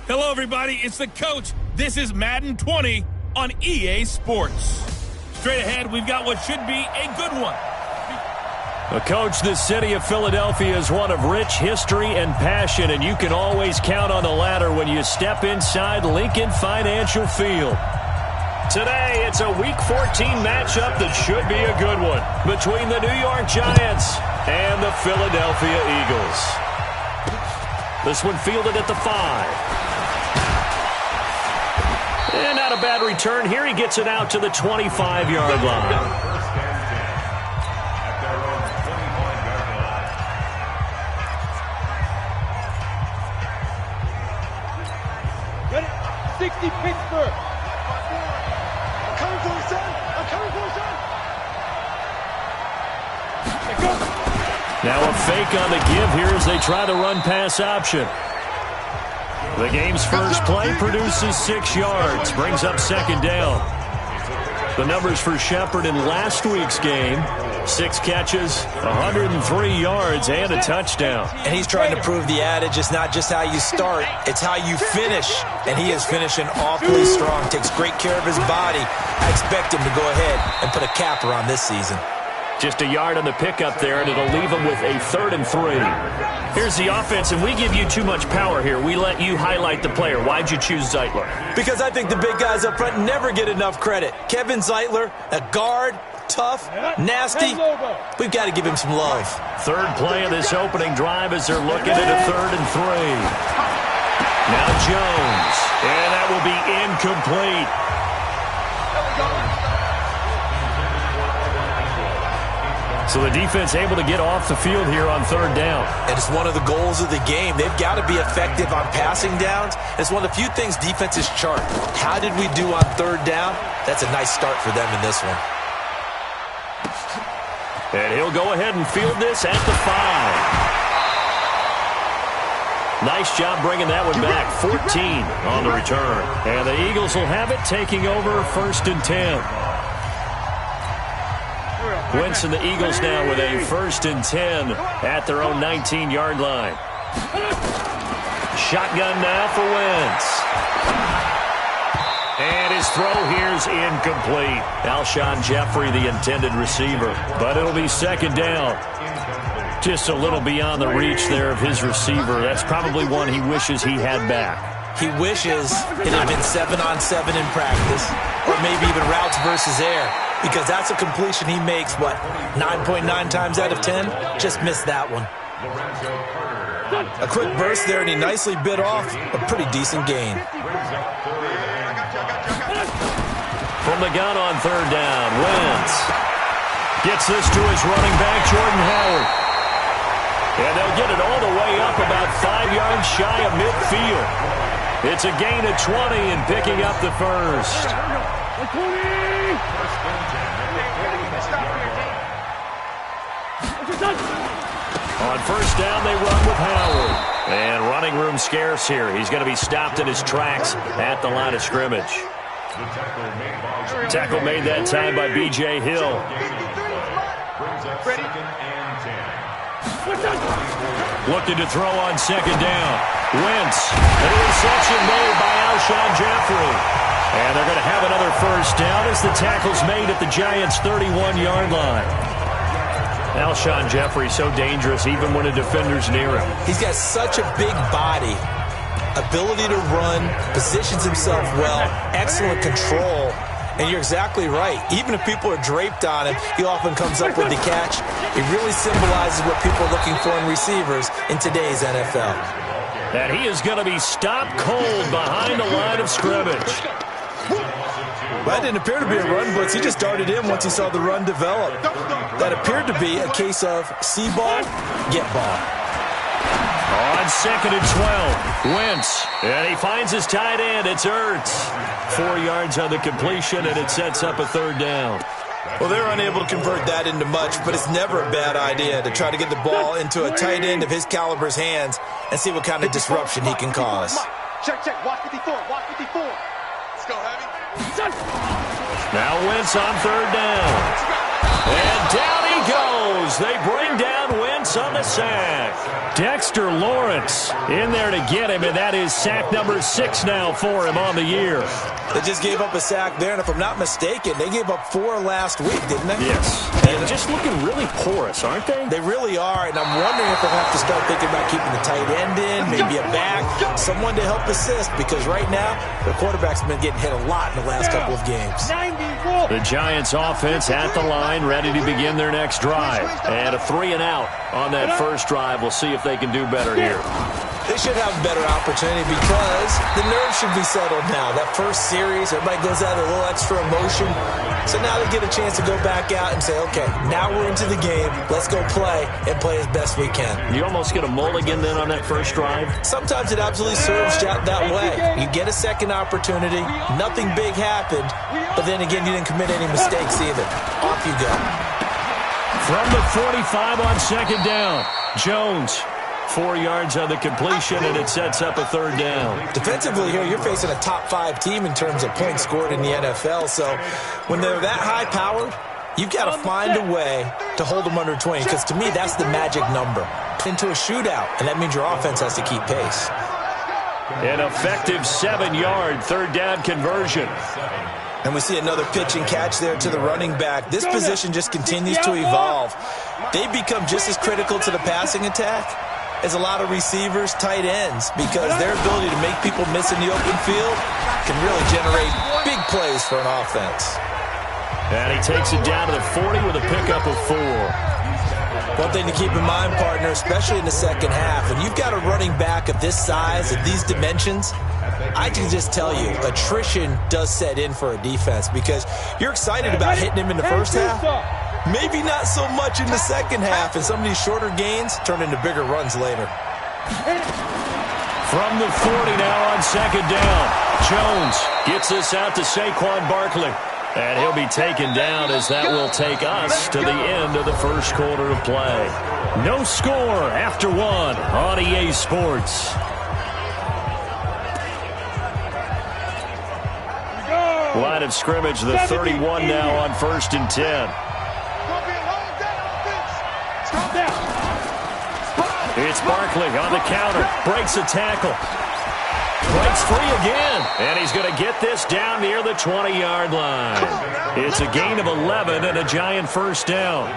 Hello, everybody. It's the coach. This is Madden 20 on EA Sports. Straight ahead, we've got what should be a good one. Coach, the city of Philadelphia is one of rich history and passion, and you can always count on the latter when you step inside Lincoln Financial Field. Today, it's a Week 14 matchup that should be a good one between the New York Giants and the Philadelphia Eagles. This one fielded at the 5. And not a bad return here. He gets it out to the 25-yard line. Ready? 60 Pittsburgh. I'm coming for you, son. I'm coming for you, son. Now a fake on the give here as they try the run-pass option. The game's first play produces 6 yards, brings up second down. The numbers for Shepard in last week's game: 6 catches, 103 yards, and a touchdown. And he's trying to prove the adage, it's not just how you start, it's how you finish. And he is finishing awfully strong, takes great care of his body. I expect him to go ahead and put a capper on this season. Just a yard on the pickup there, and it'll leave him with a 3rd and 3. Here's the offense, and we give you too much power here. We let you highlight the player. Why'd you choose Zeitler? Because I think the big guys up front never get enough credit. Kevin Zeitler, a guard, tough, nasty. We've got to give him some love. Third play of this opening drive as they're looking at a 3rd and 3. Now Jones, and that will be incomplete. So the defense able to get off the field here on 3rd down. And it's one of the goals of the game. They've got to be effective on passing downs. It's one of the few things defenses chart. How did we do on 3rd down? That's a nice start for them in this one. And he'll go ahead and field this at the 5. Nice job bringing that one back. 14 on the return. And the Eagles will have it, taking over 1st and 10. Wentz and the Eagles now with a 1st and 10 at their own 19-yard line. Shotgun now for Wentz. And his throw here's incomplete. Alshon Jeffrey, the intended receiver. But it'll be 2nd down. Just a little beyond the reach there of his receiver. That's probably one he wishes he had back. He wishes it had been 7-on-7 in practice, or maybe even routes versus air, because that's a completion he makes, 9.9 times out of 10? Just missed that one. A quick burst there, and he nicely bit off a pretty decent gain. From the gun on 3rd down, Wentz gets this to his running back, Jordan Howard. And they'll get it all the way up about 5 yards shy of midfield. It's a gain of 20 and picking up the 1st. On 1st down, they run with Howard. And running room scarce here. He's going to be stopped in his tracks at the line of scrimmage. Tackle made that time by B.J. Hill. Looking to throw on 2nd down. Wentz. An interception made by Alshon Jeffrey. And they're going to have another 1st down as the tackle's made at the Giants' 31-yard line. Alshon Jeffrey so dangerous even when a defender's near him. He's got such a big body, ability to run, positions himself well, excellent control. And you're exactly right. Even if people are draped on him, he often comes up with the catch. It really symbolizes what people are looking for in receivers in today's NFL. And he is going to be stopped cold behind the line of scrimmage. Well, that didn't appear to be a run blitz. He just darted in once he saw the run develop. That appeared to be a case of see ball, get ball. On 2nd and 12, Wentz. And he finds his tight end. It's Ertz. 4 yards on the completion, and it sets up a 3rd down. Well, they're unable to convert that into much, but it's never a bad idea to try to get the ball into a tight end of his caliber's hands and see what kind of disruption he can cause. Check. Watch 54. Watch 54. Let's go, Heavy. Now Wentz on 3rd down. And down he goes. They bring down Wentz on the sack. Dexter Lawrence in there to get him, and that is sack number 6 now for him on the year. They just gave up a sack there, and if I'm not mistaken, they gave up 4 last week, didn't they? Yes. And just looking really porous, aren't they? They really are, and I'm wondering if they'll have to start thinking about keeping the tight end in, maybe a back, someone to help assist, because right now, their quarterback's been getting hit a lot in the last couple of games. The Giants offense at the line, ready to begin their next drive. And a 3-and-out on that first drive. We'll see if they can do better here. They should have a better opportunity because the nerves should be settled now. That first series, everybody goes out with a little extra emotion. So now they get a chance to go back out and say, okay, now we're into the game. Let's go play and play as best we can. You almost get a mulligan then on that first drive? Sometimes it absolutely serves that way. You get a second opportunity. Nothing big happened. But then again, you didn't commit any mistakes either. Off you go. From the 45 on second down, Jones. 4 yards on the completion, and it sets up a third down. Defensively here, you're facing a top 5 team in terms of points scored in the NFL. So when they're that high-powered, you've got to find a way to hold them under 20, because to me, that's the magic number. Into a shootout, and that means your offense has to keep pace. An effective 7-yard third down conversion. And we see another pitch and catch there to the running back. This position just continues to evolve. They become just as critical to the passing attack as a lot of receivers, tight ends, because their ability to make people miss in the open field can really generate big plays for an offense. And he takes it down to the 40 with a pickup of 4. One thing to keep in mind, partner, especially in the second half, when you've got a running back of this size, of these dimensions, I can just tell you, attrition does set in for a defense, because you're excited about hitting him in the first half. Maybe not so much in the second half, and some of these shorter gains turn into bigger runs later. From the 40 now on second down, Jones gets this out to Saquon Barkley. And he'll be taken down, as that will take us to the end of the first quarter of play. No score after 1 on EA Sports. Line of scrimmage, the 31 now on 1st and 10. It's Barkley on the counter, breaks a tackle. Breaks free again, and he's going to get this down near the 20-yard line. It's a gain of 11 and a Giant first down.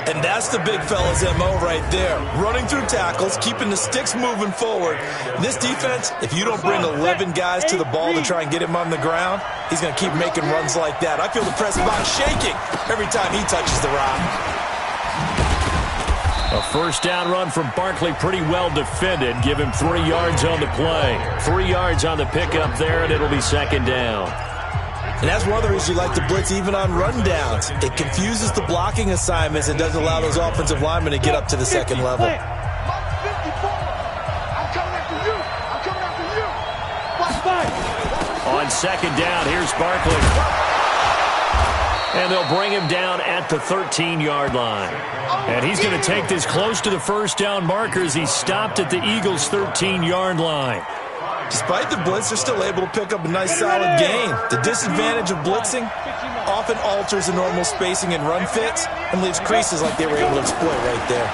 And that's the big fella's MO right there. Running through tackles, keeping the sticks moving forward. This defense, if you don't bring 11 guys to the ball to try and get him on the ground, he's going to keep making runs like that. I feel the press box shaking every time he touches the rock. A first down run from Barkley, pretty well defended. Give him 3 yards on the play. 3 yards on the pickup there, and it'll be second down. And that's one of the reasons you like to blitz even on rundowns. It confuses the blocking assignments and doesn't allow those offensive linemen to get up to the second level. On second down, here's Barkley. And they'll bring him down at the 13-yard line. And he's going to take this close to the first down markers. He's stopped at the Eagles' 13-yard line. Despite the blitz, they're still able to pick up a nice solid gain. The disadvantage of blitzing often alters the normal spacing and run fits and leaves creases like they were able to exploit right there.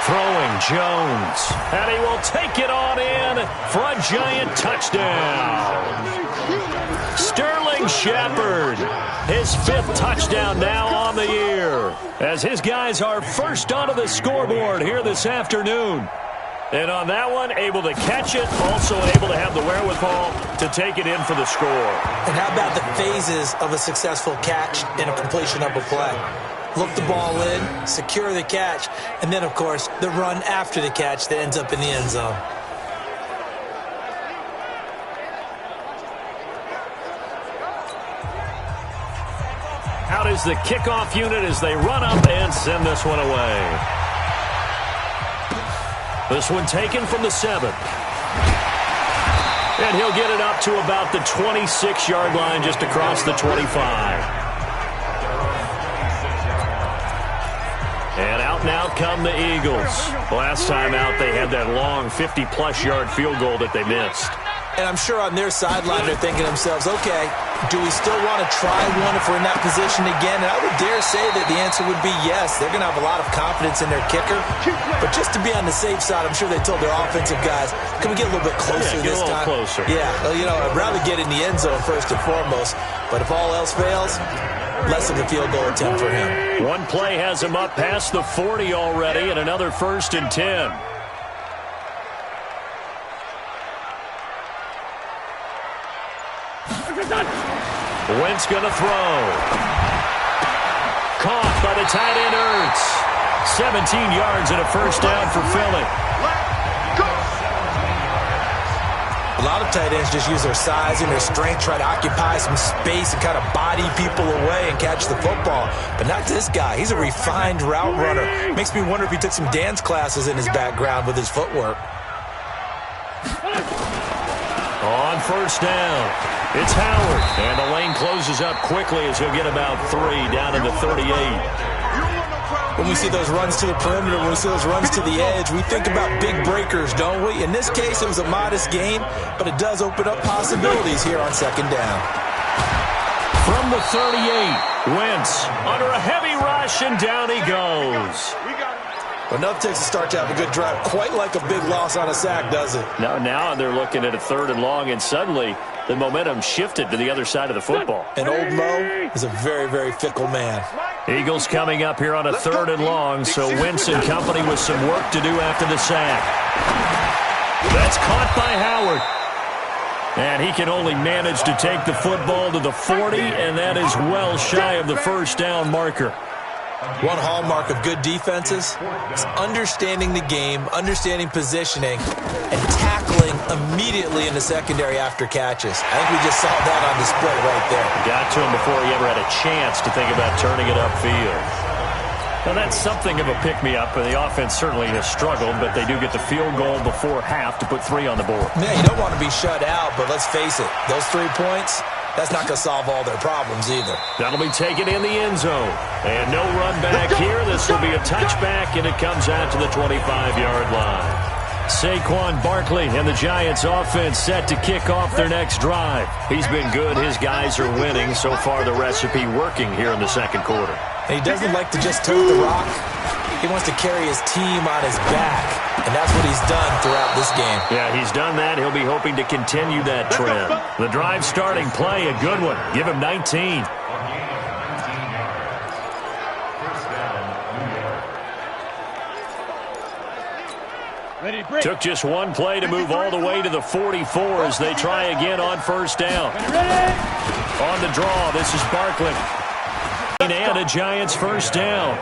Throwing Jones. And he will take it on in for a Giant touchdown. Sterling Shepard, his 5th touchdown now on the year, as his guys are first onto the scoreboard here this afternoon. And on that one, able to catch it, also able to have the wherewithal to take it in for the score. And how about the phases of a successful catch and a completion of a play? Look the ball in, secure the catch, and then, of course, the run after the catch that ends up in the end zone. Out is the kickoff unit as they run up and send this one away. This one taken from the 7. And he'll get it up to about the 26-yard line, just across the 25. And out and out come the Eagles. Last time out, they had that long 50-plus yard field goal that they missed. And I'm sure on their sideline they're thinking to themselves, okay, Do we still want to try one if we're in that position again? And I would dare say that the answer would be yes. They're going to have a lot of confidence in their kicker. But just to be on the safe side, I'm sure they told their offensive guys, can we get a little bit closer this time? Closer. Yeah, well, I'd rather get in the end zone first and foremost. But if all else fails, less of a field goal attempt for him. One play has him up past the 40 already, and another 1st and 10. Wentz going to throw. Caught by the tight end Ertz. 17 yards and a 1st down for Philly. A lot of tight ends just use their size and their strength, try to occupy some space and kind of body people away and catch the football. But not this guy. He's a refined route runner. Makes me wonder if he took some dance classes in his background with his footwork. On 1st down, it's Howard. And the lane closes up quickly as he'll get about 3 down to the 38. When we see those runs to the perimeter, when we see those runs to the edge, we think about big breakers, don't we? In this case, it was a modest gain, but it does open up possibilities here on 2nd down. From the 38, Wentz under a heavy rush, and down he goes. But enough takes a start to have a good drive. Quite like a big loss on a sack, does it? Now they're looking at a 3rd and long, and suddenly the momentum shifted to the other side of the football. And old Mo is a very, very fickle man. Eagles coming up here on a 3rd and long, so Wentz and company with some work to do after the sack. That's caught by Howard. And he can only manage to take the football to the 40, and that is well shy of the 1st down marker. One hallmark of good defenses is understanding the game, understanding positioning, and tackling immediately in the secondary after catches. I think we just saw that on display right there. Got to him before he ever had a chance to think about turning it upfield. Now, that's something of a pick-me-up, and the offense certainly has struggled, but they do get the field goal before half to put 3 on the board. Yeah, you don't want to be shut out, but let's face it, those 3 points, that's not going to solve all their problems either. That'll be taken in the end zone. And no run back here. This will be a touchback, and it comes out to the 25-yard line. Saquon Barkley and the Giants offense set to kick off their next drive. He's been good. His guys are winning. So far, the recipe working here in the 2nd quarter. And he doesn't like to just tote the rock. He wants to carry his team on his back, and that's what he's done throughout this game. Yeah, he's done that. He'll be hoping to continue that trend. The drive starting play, a good one. Give him 19. Took just one play to move all the way to the 44 as they try again on 1st down. On the draw, this is Barkley. And a Giants 1st down.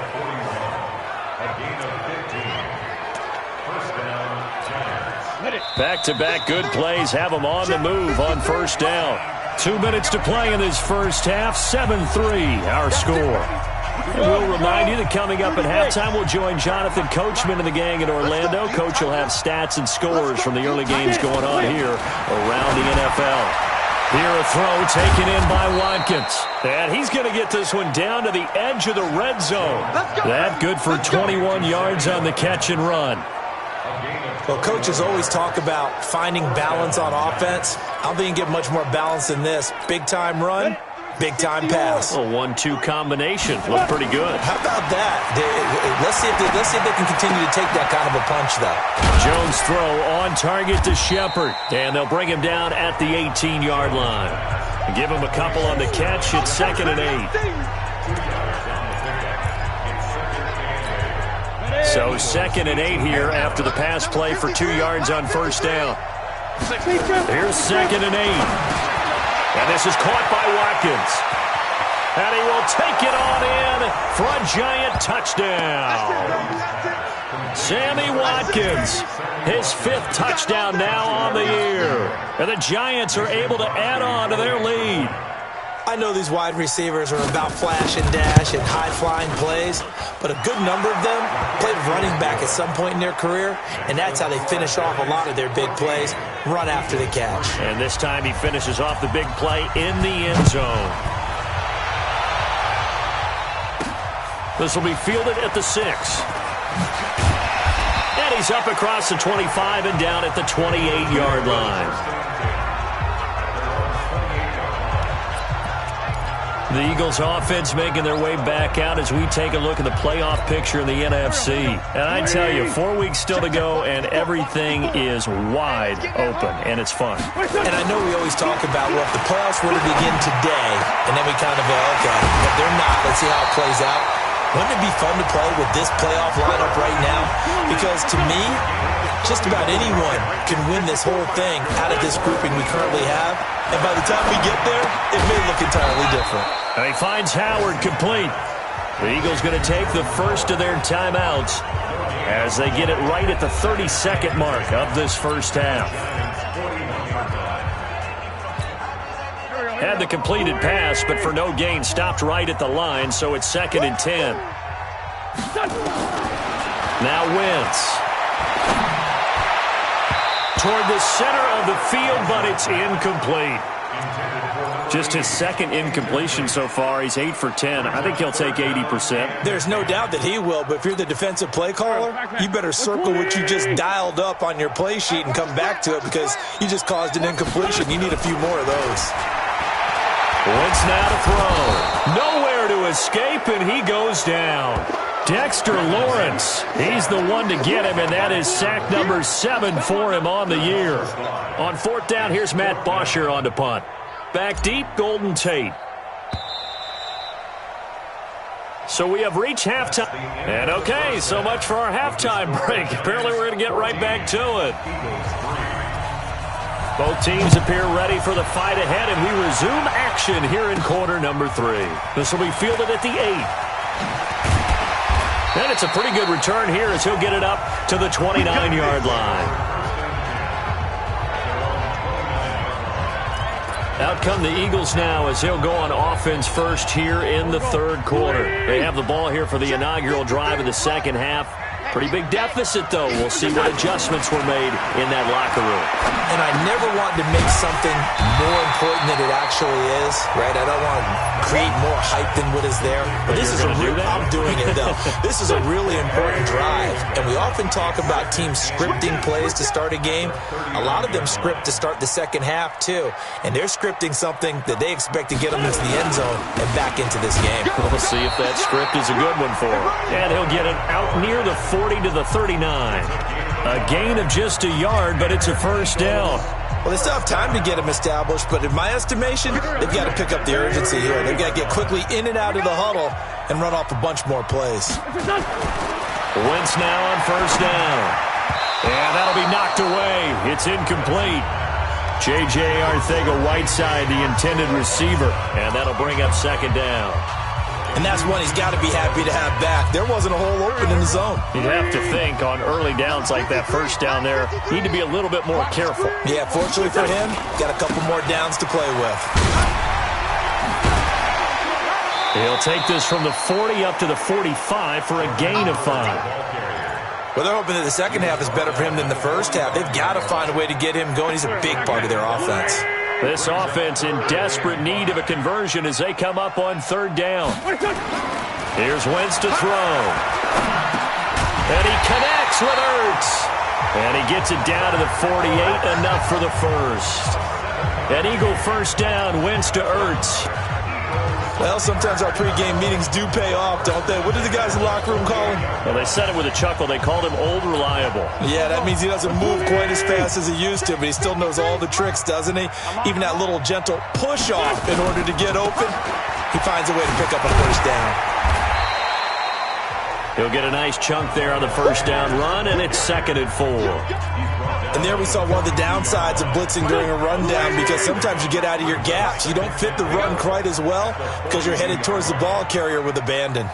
Back-to-back good plays have them on the move on 1st down. 2 minutes to play in this 1st half. 7-3 our score. And we'll remind you that coming up at halftime, we'll join Jonathan Coachman and the gang in Orlando. Coach will have stats and scores from the early games going on here around the NFL. Here a throw taken in by Watkins. And he's going to get this one down to the edge of the red zone. That good for 21 yards on the catch and run. Well, coaches always talk about finding balance on offense. I don't think you can get much more balance than this. Big-time run, big-time pass. A 1-2 combination. Looked pretty good. How about that? Let's see if they can continue to take that kind of a punch, though. Jones throw on target to Shepard. And they'll bring him down at the 18-yard line. Give him a couple on the catch. It's 2nd and 8. So 2nd and 8 here after the pass play for 2 yards on 1st down. Here's 2nd and 8. And this is caught by Watkins. And he will take it on in for a Giant touchdown. Sammy Watkins, his 5th touchdown now on the year. And the Giants are able to add on to their lead. I know these wide receivers are about flash and dash and high-flying plays, but a good number of them played running back at some point in their career, and that's how they finish off a lot of their big plays, run after the catch. And this time he finishes off the big play in the end zone. This will be fielded at the 6. And he's up across the 25 and down at the 28-yard line. The Eagles offense making their way back out as we take a look at the playoff picture in the NFC. And I tell you, 4 weeks still to go, and everything is wide open, and it's fun. And I know we always talk about, well, if the playoffs were to begin today, and then we kind of go, okay, but they're not. Let's see how it plays out. Wouldn't it be fun to play with this playoff lineup right now? Because to me, just about anyone can win this whole thing out of this grouping we currently have. And by the time we get there, it may look entirely different. And he finds Howard complete. The Eagles going to take the first of their timeouts as they get it right at the 32nd mark of this first half. Had the completed pass, but for no gain, stopped right at the line, so it's 2nd and 10. Now Wentz. Toward the center of the field, but it's incomplete. Just his second incompletion so far. He's 8 for 10. I think he'll take 80%. There's no doubt that he will, but if you're the defensive play caller, you better circle what you just dialed up on your play sheet and come back to it because you just caused an incompletion. You need a few more of those. Wentz now to throw. Nowhere to escape, and he goes down. Dexter Lawrence, he's the one to get him, and that is sack number 7 for him on the year. On 4th down, here's Matt Bosher on to punt. Back deep, Golden Tate. So we have reached halftime. And okay, so much for our halftime break. Apparently we're going to get right back to it. Both teams appear ready for the fight ahead, and we resume action here in quarter number 3. This will be fielded at the 8. And it's a pretty good return here as he'll get it up to the 29-yard line. Out come the Eagles now as they'll go on offense first here in the 3rd quarter. They have the ball here for the inaugural drive of the 2nd half. Pretty big deficit, though. We'll see what adjustments were made in that locker room. And I never want to make something more important than it actually is, right? I don't want to create more hype than what is there. But this is I'm doing it, though. This is a really important drive. And we often talk about teams scripting plays to start a game. A lot of them script to start the 2nd half, too. And they're scripting something that they expect to get them into the end zone and back into this game. We'll see if that script is a good one for him. And he'll get it out near the 40 to the 39. A gain of just a yard, but it's a first down. Well, they still have time to get him established, but in my estimation, they've got to pick up the urgency here. They've got to get quickly in and out of the huddle and run off a bunch more plays. Wentz now on first down. And that'll be knocked away. It's incomplete. J.J. Arcega-Whiteside, the intended receiver. And that'll bring up 2nd down. And that's one he's got to be happy to have back. There wasn't a hole open in the zone. You'd have to think on early downs like that first down there, need to be a little bit more careful. Yeah, fortunately for him, got a couple more downs to play with. He'll take this from the 40 up to the 45 for a gain of 5. Well, they're hoping that the 2nd half is better for him than the first half. They've got to find a way to get him going. He's a big part of their offense. This offense in desperate need of a conversion as they come up on 3rd down. Here's Wentz to throw. And he connects with Ertz. And he gets it down to the 48, enough for the first. An Eagle first down, Wentz to Ertz. Well, sometimes our pregame meetings do pay off, don't they? What did the guys in the locker room call him? Well, they said it with a chuckle. They called him Old Reliable. Yeah, that means he doesn't move quite as fast as he used to, but he still knows all the tricks, doesn't he? Even that little gentle push-off in order to get open, he finds a way to pick up a first down. He'll get a nice chunk there on the first down run, and it's 2nd and 4. And there we saw one of the downsides of blitzing during a rundown because sometimes you get out of your gaps. You don't fit the run quite as well because you're headed towards the ball carrier with abandon.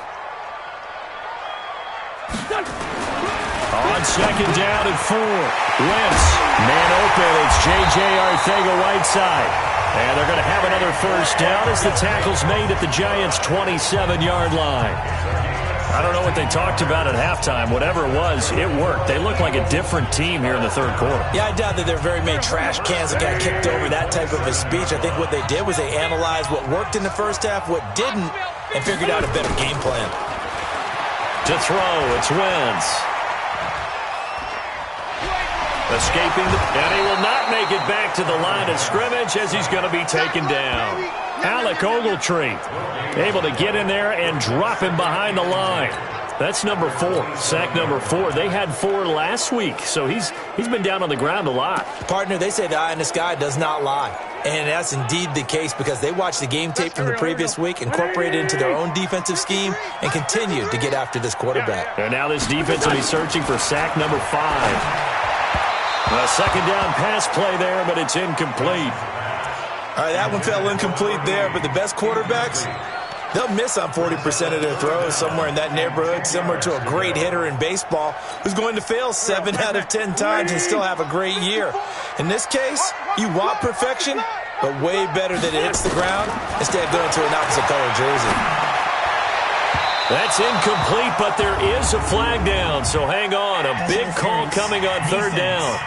On 2nd down and 4. Wentz, man open. It's J.J. Arcega-Whiteside. And they're going to have another first down as the tackle's made at the Giants' 27-yard line. I don't know what they talked about at halftime. Whatever it was, it worked. They look like a different team here in the 3rd quarter. Yeah, I doubt that there are very many trash cans that got kicked over, that type of a speech. I think what they did was they analyzed what worked in the first half, what didn't, and figured out a better game plan. To throw, it's Wentz. Escaping, and he will not make it back to the line of scrimmage as he's going to be taken down. Alec Ogletree able to get in there and drop him behind the line. That's number 4, sack number 4. They had 4 last week, so he's been down on the ground a lot. Partner, they say the eye in the sky does not lie. And that's indeed the case because they watched the game tape from the previous week, incorporated it into their own defensive scheme, and continued to get after this quarterback. And now this defense will be searching for sack number 5. A second down pass play there, but it's incomplete. All right, that one fell incomplete there, but the best quarterbacks, they'll miss on 40% of their throws, somewhere in that neighborhood, similar to a great hitter in baseball who's going to fail 7 out of 10 times and still have a great year. In this case, you want perfection, but way better that it hits the ground instead of going to an opposite color jersey. That's incomplete, but there is a flag down, so hang on. A big call coming on third down.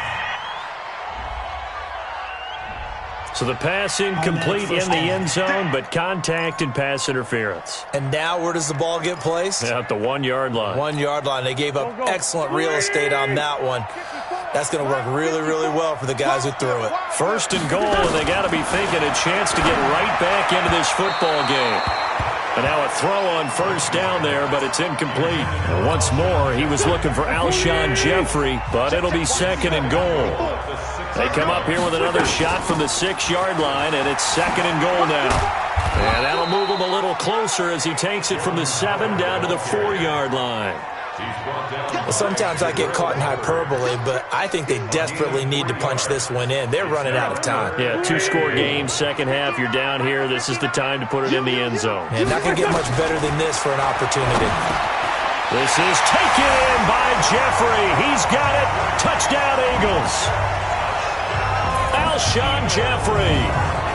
So the pass incomplete in the end zone, but contact and pass interference. And now where does the ball get placed? At the 1-yard line. 1-yard line. They gave up excellent real estate on that one. That's going to work really, really well for the guys who threw it. First and goal, and they got to be thinking a chance to get right back into this football game. And now a throw on first down there, but it's incomplete. And once more, he was looking for Alshon Jeffrey, but it'll be second and goal. They come up here with another shot from the 6-yard line, and it's second and goal now. And that'll move him a little closer as he takes it from the 7 down to the 4-yard line. Well, sometimes I get caught in hyperbole, but I think they desperately need to punch this one in. They're running out of time. Yeah, 2-score game, second half. You're down here. This is the time to put it in the end zone. And not going to get much better than this for an opportunity. This is taken in by Jeffrey. He's got it. Touchdown, Eagles. Alshon Jeffrey,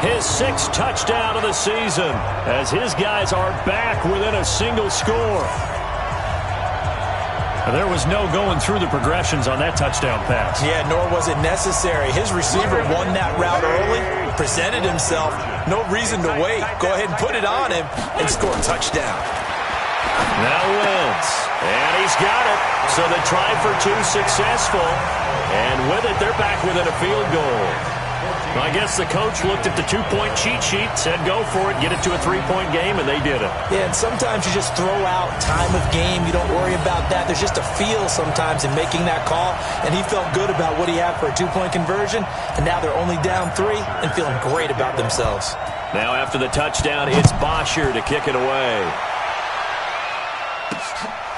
his 6th touchdown of the season, as his guys are back within a single score. There was no going through the progressions on that touchdown pass. Yeah, nor was it necessary. His receiver won that route early, presented himself. No reason to wait. Go ahead and put it on him and score a touchdown. Now Wentz, and he's got it. So the try for 2 successful, and with it, they're back within a field goal. I guess the coach looked at the 2-point cheat sheet, said go for it, get it to a 3-point game, and they did it. Yeah, and sometimes you just throw out time of game. You don't worry about that. There's just a feel sometimes in making that call, and he felt good about what he had for a 2-point conversion, and now they're only down 3 and feeling great about themselves. Now after the touchdown, it's Bosher to kick it away.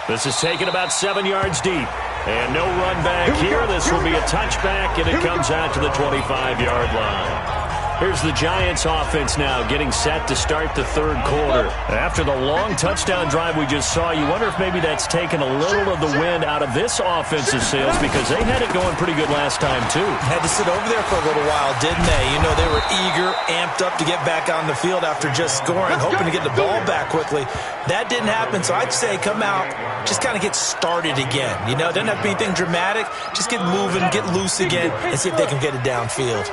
This is taken about 7 yards deep. And no run back here. This will be a touchback, and it comes out to the 25-yard line. Here's the Giants offense now getting set to start the third quarter. After the long touchdown drive we just saw, you wonder if maybe that's taken a little of the wind out of this offensive sails because they had it going pretty good last time, too. Had to sit over there for a little while, didn't they? You know, they were eager, amped up to get back on the field after just scoring, hoping to get the ball back quickly. That didn't happen, so I'd say come out, just kind of get started again. You know, it doesn't have to be anything dramatic. Just get moving, get loose again, and see if they can get it downfield.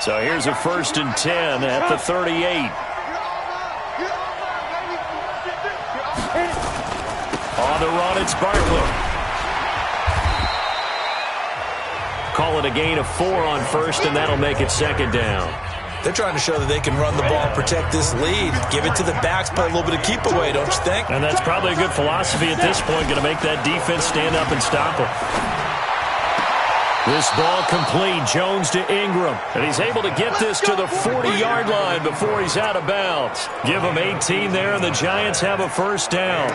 So here's a 1st and 10 at the 38. On the run, it's Barkley. Call it a gain of 4 on first, and that'll make it second down. They're trying to show that they can run the ball and protect this lead. Give it to the backs, play a little bit of keep away, don't you think? And that's probably a good philosophy at this point, going to make that defense stand up and stop them. This ball complete, Jones to Ingram, and he's able to get this to the 40-yard line before he's out of bounds. Give him 18 there, and the Giants have a first down.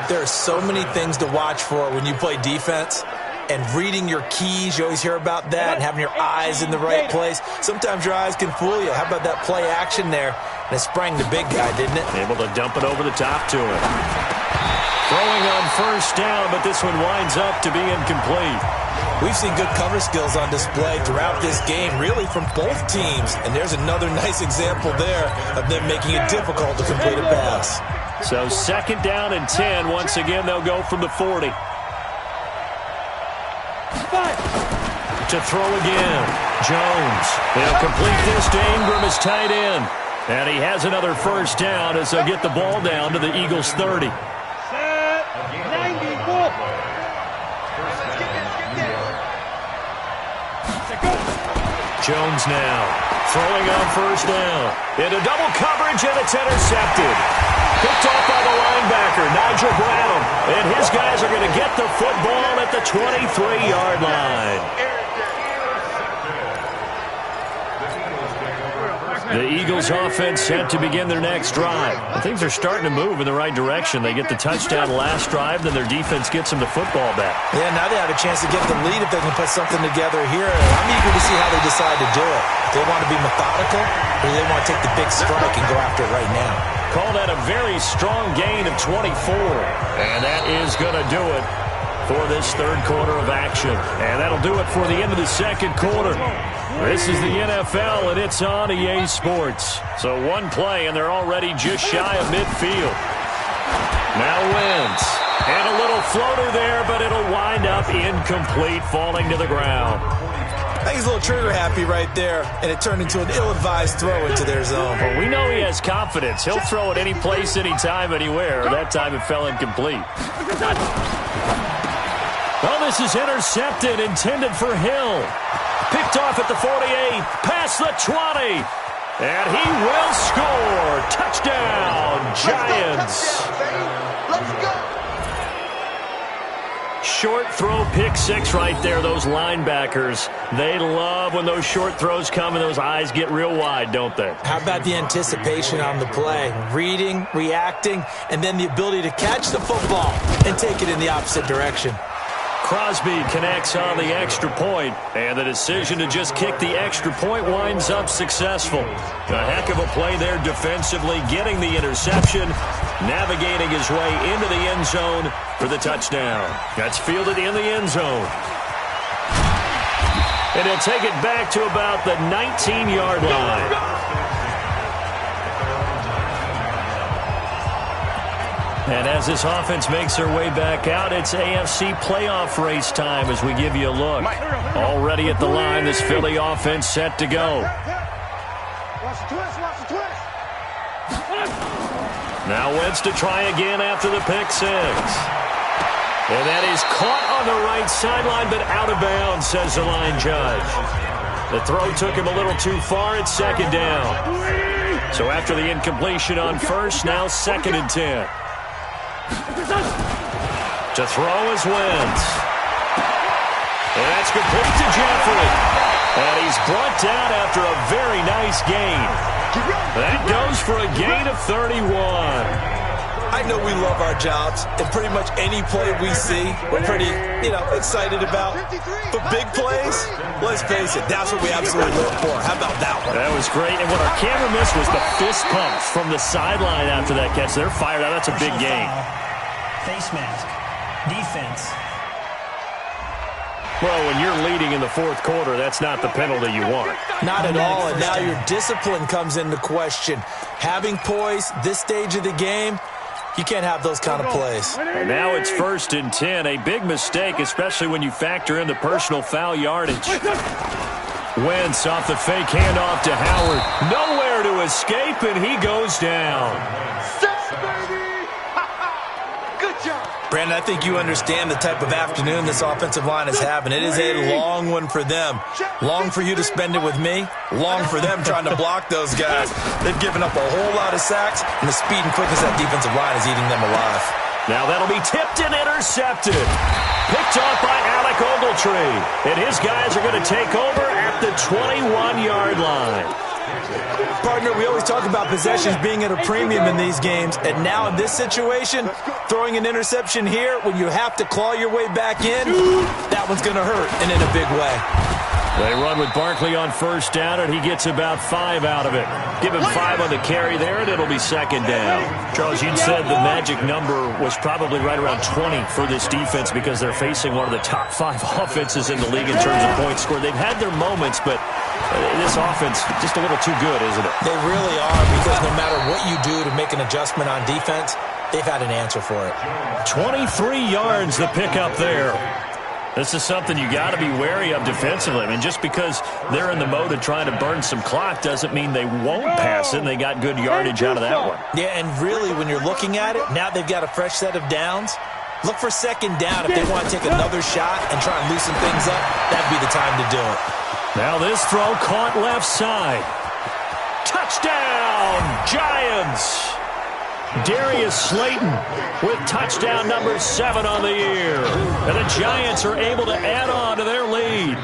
There are so many things to watch for when you play defense, and reading your keys, you always hear about that, and having your eyes in the right place. Sometimes your eyes can fool you. How about that play action there? And it sprang the big guy, didn't it? Able to dump it over the top to him. Throwing on first down, but this one winds up to be incomplete. We've seen good cover skills on display throughout this game, really from both teams. And there's another nice example there of them making it difficult to complete a pass. So second down and 10. Once again, they'll go from the 40. To throw again. Jones. He'll complete this to Ingram as tight end. And he has another first down as they'll get the ball down to the Eagles' 30. Jones now. Throwing on first down. Into double coverage, and it's intercepted. Picked off by the linebacker, Nigel Bradham. And his guys are going to get the football at the 23-yard line. The Eagles offense set to begin their next drive. Things are starting to move in the right direction. They get the touchdown last drive, then their defense gets them the football back. Yeah, now they have a chance to get the lead if they can put something together here. I'm eager to see how they decide to do it. Do they want to be methodical, or do they want to take the big strike and go after it right now? Call that a very strong gain of 24. And that is going to do it for this third quarter of action. And that'll do it for the end of the second quarter. This is the NFL, and it's on EA Sports. So one play, and they're already just shy of midfield. Now Wentz. And a little floater there, but it'll wind up incomplete, falling to the ground. I think he's a little trigger happy right there, and it turned into an ill-advised throw into their zone. Well, we know he has confidence. He'll throw it any place, anytime, anywhere. That time it fell incomplete. Well, this is intercepted, intended for Hill. Picked off at the 48, past the 20. And he will score. Touchdown, Giants. Let's go. Short throw, pick six right there. Those linebackers, they love when those short throws come and those eyes get real wide, don't they? How about the anticipation on the play? Reading, reacting, and then the ability to catch the football and take it in the opposite direction. Crosby connects on the extra point, and the decision to just kick the extra point winds up successful. A heck of a play there defensively, getting the interception, navigating his way into the end zone for the touchdown. That's fielded in the end zone. And he'll take it back to about the 19-yard line. And as this offense makes their way back out, it's AFC playoff race time as we give you a look. Already at the line, this Philly offense set to go. Now Wentz to try again after the pick six. And that is caught on the right sideline, but out of bounds, says the line judge. The throw took him a little too far. It's second down. So after the incompletion on first, now 2nd and 10. To throw is Wentz. And that's complete to Jeffrey. And he's brought down after a very nice gain. That goes for a gain of 31. I know we love our jobs, and pretty much any play we see, we're pretty, excited about. But big plays, let's face it, that's what we absolutely live for. How about that one? That was great. And what our camera missed was the fist pump from the sideline after that catch. They're fired out. That's a big gain. Face mask. Defense. Well, when you're leading in the fourth quarter, that's not the penalty you want. Not at all, and now your discipline comes into question. Having poise this stage of the game, you can't have those kind of plays. And now it's 1st and 10. A big mistake, especially when you factor in the personal foul yardage. Wentz off the fake handoff to Howard. Nowhere to escape, and he goes down. Brandon, I think you understand the type of afternoon this offensive line is having. It is a long one for them. Long for you to spend it with me. Long for them trying to block those guys. They've given up a whole lot of sacks, and the speed and quickness of that defensive line is eating them alive. Now that'll be tipped and intercepted. Picked off by Alec Ogletree. And his guys are going to take over at the 21-yard line. Partner, we always talk about possessions being at a premium in these games, and now in this situation, throwing an interception here when you have to claw your way back in, that one's going to hurt, and in a big way. They run with Barkley on first down, and he gets about 5 out of it. Give him 5 on the carry there, and it'll be 2nd down. Charles, you said the magic number was probably right around 20 for this defense because they're facing one of the top 5 offenses in the league in terms of points scored. They've had their moments, but this offense just a little too good, isn't it? They really are, because no matter what you do to make an adjustment on defense, they've had an answer for it. 23 yards the pickup there. This is something you got to be wary of defensively. I mean, just because they're in the mode of trying to burn some clock doesn't mean they won't pass it, and they got good yardage out of that one. Yeah, and really, when you're looking at it, now they've got a fresh set of downs. Look for 2nd down if they want to take another shot and try and loosen things up. That'd be the time to do it. Now this throw caught left side. Touchdown, Giants! Darius Slayton with touchdown number 7 on the year. And the Giants are able to add on to their lead.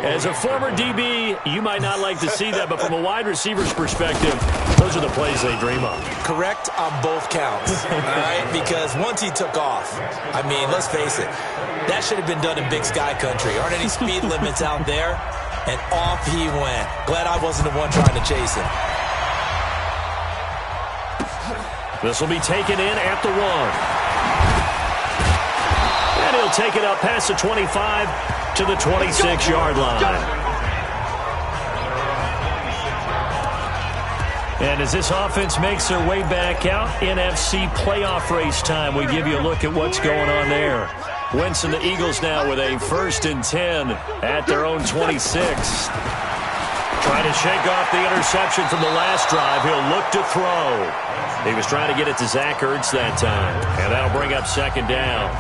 As a former DB, you might not like to see that, but from a wide receiver's perspective, those are the plays they dream of. Correct on both counts, all right? Because once he took off, I mean, let's face it, that should have been done in Big Sky Country. Aren't any speed limits out there? And off he went. Glad I wasn't the one trying to chase him. This will be taken in at the 1. And he'll take it up past the 25 to the 26-yard line. And as this offense makes their way back out, NFC playoff race time, we give you a look at what's going on there. Wentz and the Eagles now with a 1st and 10 at their own 26. Trying to shake off the interception from the last drive. He'll look to throw. He was trying to get it to Zach Ertz that time. And that'll bring up 2nd down.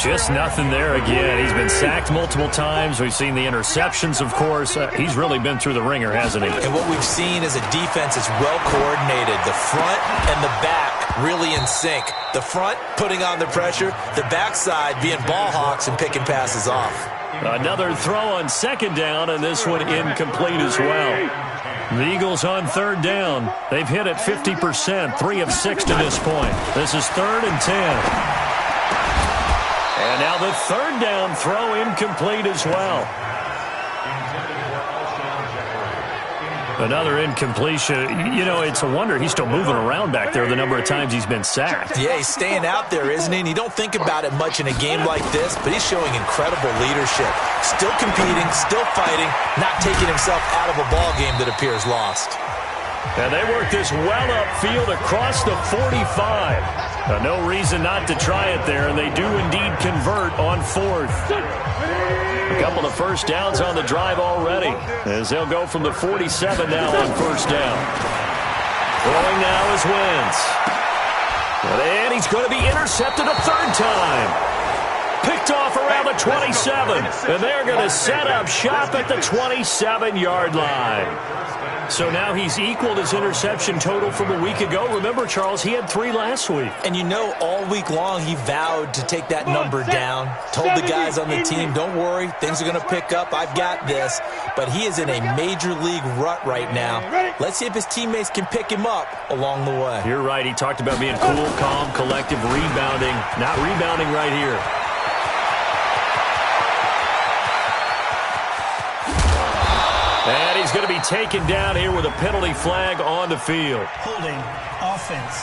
Just nothing there again. He's been sacked multiple times. We've seen the interceptions, of course. He's really been through the ringer, hasn't he? And what we've seen is a defense that's well coordinated. The front and the back really in sync. The front putting on the pressure. The backside being ball hawks and picking passes off. Another throw on 2nd down, and this one incomplete as well. The Eagles on 3rd down. They've hit it 50%, 3 of 6 to this point. This is 3rd and 10. And now the 3rd down throw incomplete as well. Another incompletion. You know, it's a wonder he's still moving around back there the number of times he's been sacked. Yeah, he's staying out there, isn't he? And you don't think about it much in a game like this, but he's showing incredible leadership. Still competing, still fighting, not taking himself out of a ball game that appears lost. And they work this well upfield across the 45. No reason not to try it there, and they do indeed convert on 4th. A couple of 1st downs on the drive already, as they'll go from the 47 now on 1st down. Throwing now is Wentz. And he's going to be intercepted a 3rd time. Picked off around the 27, and they're going to set up shop at the 27-yard line. So now he's equaled his interception total from a week ago. Remember, Charles, he had 3 last week. And you know, all week long he vowed to take that number down. Told the guys on the team, don't worry, things are going to pick up. I've got this. But he is in a major league rut right now. Let's see if his teammates can pick him up along the way. You're right. He talked about being cool, calm, collective, rebounding. Not rebounding right here. And he's going to be taken down here with a penalty flag on the field. Holding offense.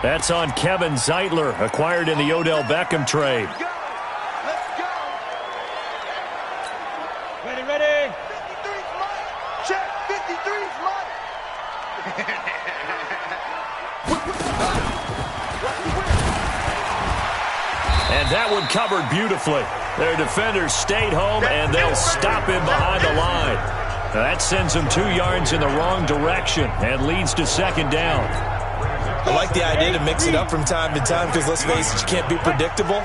That's on Kevin Zeitler, acquired in the Odell Beckham trade. Let's go. Ready. 53's mine. Check. 53's mine. And that one covered beautifully. Their defenders stayed home, and they'll stop him behind the line. That sends him 2 yards in the wrong direction and leads to 2nd down. I like the idea to mix it up from time to time because, let's face it, you can't be predictable.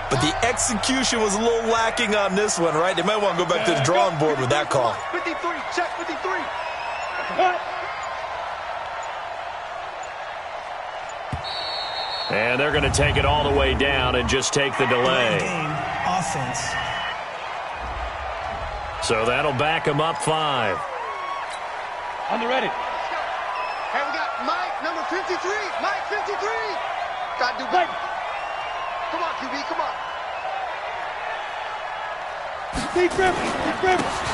But the execution was a little lacking on this one, right? They might want to go back to the drawing board with that call. 53. Check 53. And they're going to take it all the way down and just take the delay. Game offense. So that'll back him up 5. On the ready. Hey, we got Mike, number 53. Mike, 53. Got to do better. Come on, QB, come on. Deep grip.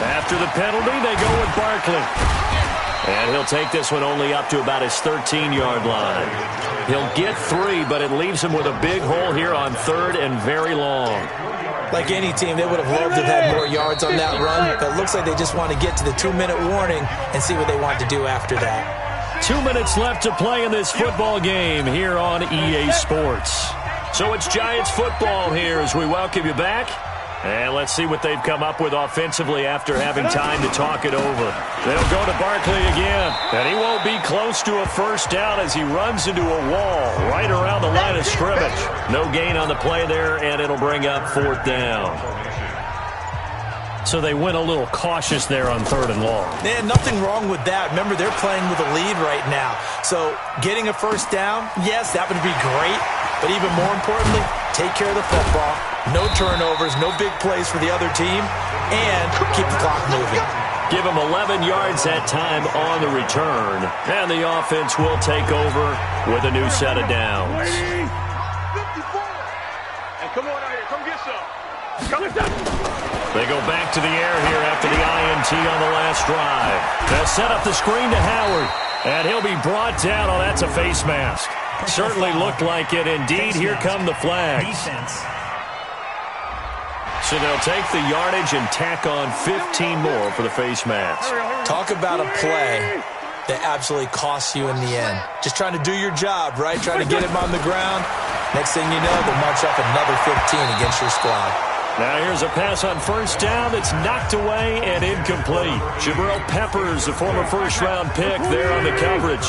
After the penalty, they go with Barkley. And he'll take this one only up to about his 13-yard line. He'll get 3, but it leaves him with a big hole here on 3rd and very long. Like any team, they would have loved to have had more yards on that run, but it looks like they just want to get to the 2-minute warning and see what they want to do after that. 2 minutes left to play in this football game here on EA Sports. So it's Giants football here as we welcome you back. And let's see what they've come up with offensively after having time to talk it over. They'll go to Barkley again. And he won't be close to a 1st down as he runs into a wall right around the line of scrimmage. No gain on the play there, and it'll bring up 4th down. So they went a little cautious there on 3rd and long. Yeah, nothing wrong with that. Remember, they're playing with a lead right now. So getting a first down, yes, that would be great. But even more importantly, take care of the football. No turnovers, no big plays for the other team, and keep the clock moving. Give them 11 yards that time on the return. And the offense will take over with a new set of downs. 54. And come on out here. Come get some. Come get some. They go back to the air here after the INT on the last drive. They'll set up the screen to Howard. And he'll be brought down. Oh, that's a face mask. Certainly looked like it. Indeed, here come the flags. Defense. So they'll take the yardage and tack on 15 more for the face mask. Talk about a play that absolutely costs you in the end. Just trying to do your job, right? Trying to get him on the ground. Next thing you know, they'll march up another 15 against your squad. Now here's a pass on first down that's knocked away and incomplete. Jabril Peppers, a former first-round pick, there on the coverage.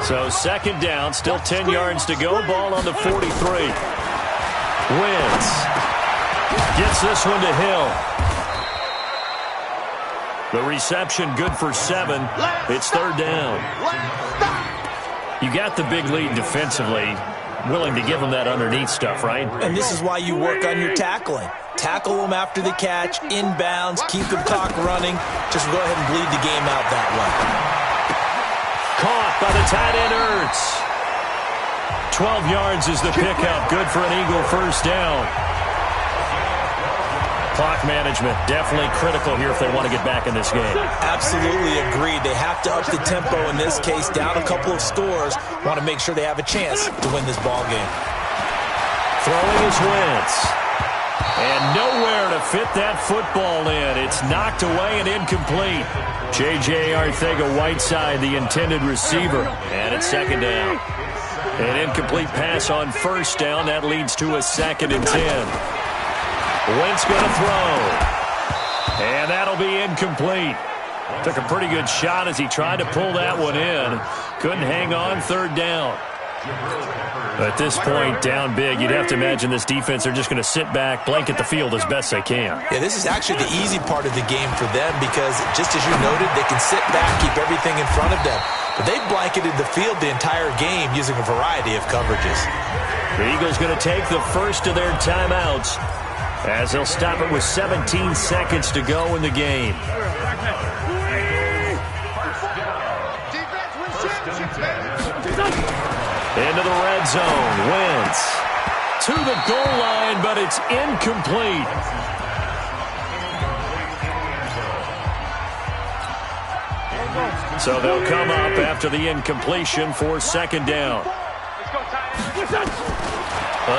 So 2nd down, still 10 yards to go. Ball on the 43. Wins. Gets this one to Hill. The reception good for 7. It's 3rd down. You got the big lead defensively. Willing to give them that underneath stuff, right? And this is why you work on your tackling. Tackle them after the catch, inbounds, keep the clock running. Just go ahead and bleed the game out that way. Caught by the tight end, Ertz. 12 yards is the pickup. Good for an Eagle first down. Clock management definitely critical here if they want to get back in this game. Absolutely agreed. They have to up the tempo in this case, down a couple of scores. Want to make sure they have a chance to win this ball game. Throwing is Wentz. And nowhere to fit that football in. It's knocked away and incomplete. J.J. Arcega-Whiteside, the intended receiver. And it's 2nd down. An incomplete pass on first down. That leads to a 2nd and 10. Wentz going to throw. And that'll be incomplete. Took a pretty good shot as he tried to pull that one in. Couldn't hang on, 3rd down. At this point, down big, you'd have to imagine this defense, they're just going to sit back, blanket the field as best they can. Yeah, this is actually the easy part of the game for them because, just as you noted, they can sit back, keep everything in front of them. But they've blanketed the field the entire game using a variety of coverages. The Eagles going to take the first of their timeouts as they'll stop it with 17 seconds to go in the game. Into the red zone. Wentz to the goal line, but it's incomplete. So they'll come up after the incompletion for 2nd down.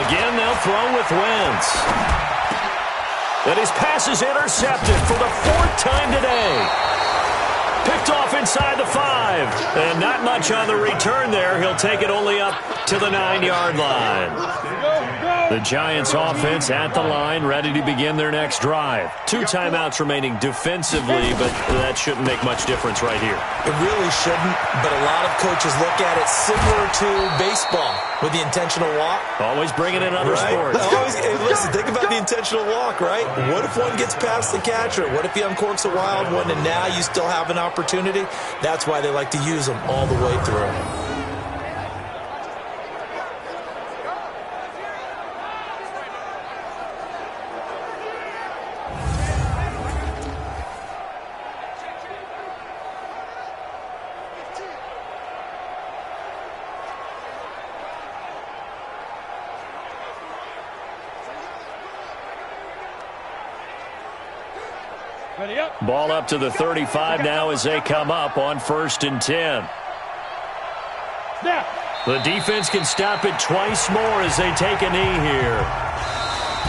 Again, they'll throw with Wentz. And his pass is intercepted for the 4th time today. Picked off inside the 5. And not much on the return there. He'll take it only up to the 9-yard line. The Giants offense at the line, ready to begin their next drive. 2 timeouts remaining defensively, but that shouldn't make much difference right here. It really shouldn't, but a lot of coaches look at it similar to baseball with the intentional walk. Always bringing in other sports. Hey, listen, think about the intentional walk, right? What if one gets past the catcher? What if he uncorks a wild one and now you still have an opportunity? That's why they like to use them all the way through. Ball up to the 35 now as they come up on 1st and 10. The defense can stop it twice more as they take a knee here.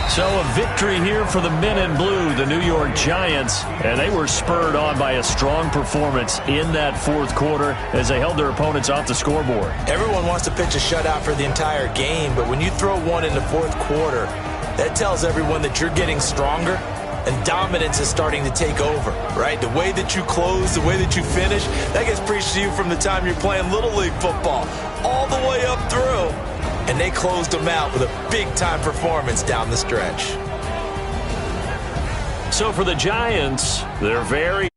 So a victory here for the men in blue, the New York Giants, and they were spurred on by a strong performance in that 4th quarter as they held their opponents off the scoreboard. Everyone wants to pitch a shutout for the entire game, but when you throw one in the 4th quarter, that tells everyone that you're getting stronger and dominance is starting to take over, right? The way that you close, the way that you finish, that gets preached to you from the time you're playing Little League football all the way up through. And they closed them out with a big-time performance down the stretch. So for the Giants, they're very